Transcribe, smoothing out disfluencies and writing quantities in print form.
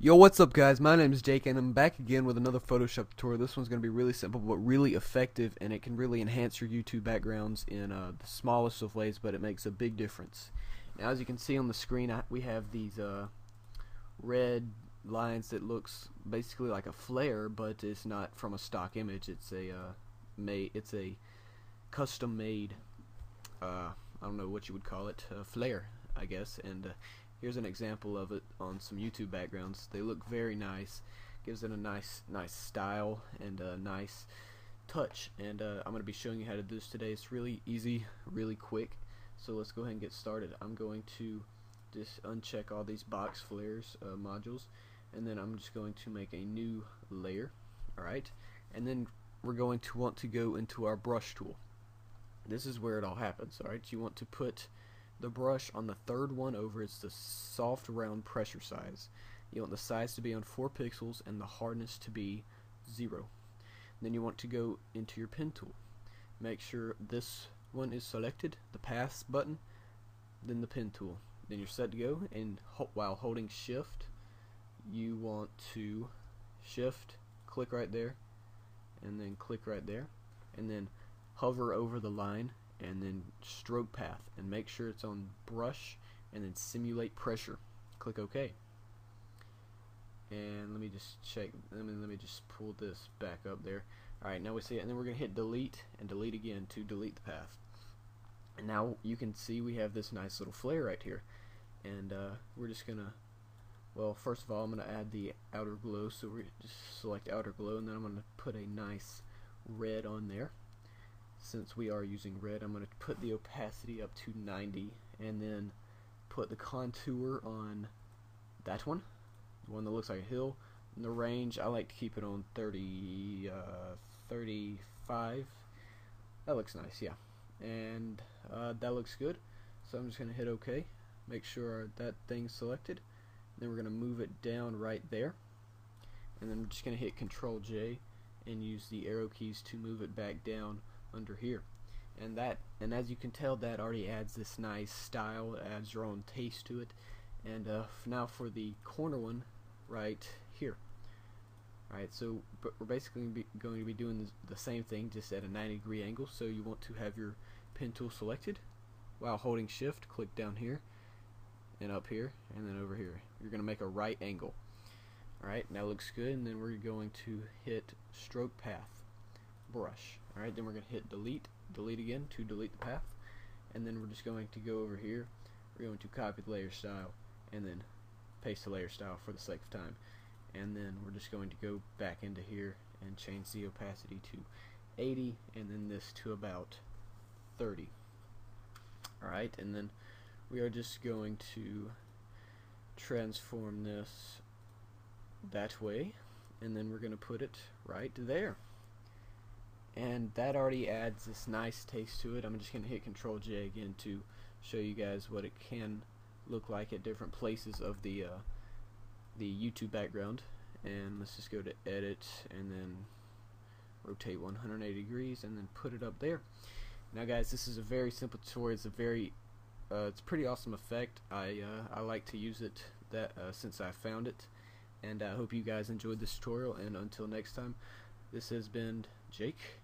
Yo, what's up guys? My name is Jake and I'm back again with another Photoshop tutorial. This one's going to be really simple but really effective, and it can really enhance your YouTube backgrounds in the smallest of ways, but it makes a big difference. Now, as you can see on the screen, we have these red lines that looks basically like a flare, but it's not from a stock image. It's a custom made I don't know what you would call it, flare, I guess. And here's an example of it on some YouTube backgrounds. They look very nice. Gives it a nice style and a nice touch. And I'm going to be showing you how to do this today. It's really easy, really quick. So let's go ahead and get started. I'm going to just uncheck all these box flares modules, and then I'm just going to make a new layer. Alright, and then we're going to want to go into our brush tool. This is where it all happens. Alright, you want to put the brush on the third one over. It's the soft round pressure size. You want the size to be on 4 pixels and the hardness to be 0. Then you want to go into your pen tool. Make sure this one is selected, the paths button, then the pen tool. Then you're set to go, and while holding shift, you want to shift, click right there, and then click right there, and then hover over the line and then stroke path, and make sure it's on brush, and then simulate pressure. Click OK. And let me just check. Let me just pull this back up there. Alright, now we see it, and then we're gonna hit delete and delete again to delete the path. And now you can see we have this nice little flare right here. And we're just gonna, well, first of all, I'm gonna add the outer glow. So we just select outer glow, and then I'm gonna put a nice red on there. Since we are using red, I'm going to put the opacity up to 90, and then put the contour on that one, the one that looks like a hill. And the range, I like to keep it on 35. That looks nice, yeah. And that looks good. So I'm just going to hit OK. Make sure that thing's selected. Then we're going to move it down right there. And then we're just going to hit Control J and use the arrow keys to move it back down under here. And as you can tell, that already adds this nice style, adds your own taste to it. And now for the corner one right here. Alright, so we're basically going to be doing the same thing, just at a 90-degree angle. So you want to have your pen tool selected while holding shift. Click down here and up here and then over here. You're going to make a right angle. Alright, now looks good. And then we're going to hit stroke path, brush. Alright, then we're going to hit delete again to delete the path, and then we're just going to go over here. We're going to copy the layer style and then paste the layer style for the sake of time, and then we're just going to go back into here and change the opacity to 80, and then this to about 30. Alright, and then we are just going to transform this that way, and then we're going to put it right there. And that already adds this nice taste to it. I'm just going to hit Control J again to show you guys what it can look like at different places of the YouTube background. And let's just go to Edit and then rotate 180 degrees and then put it up there. Now guys, this is a very simple tutorial. It's a pretty awesome effect. I like to use it since I found it. And I hope you guys enjoyed this tutorial, and until next time, this has been Jake.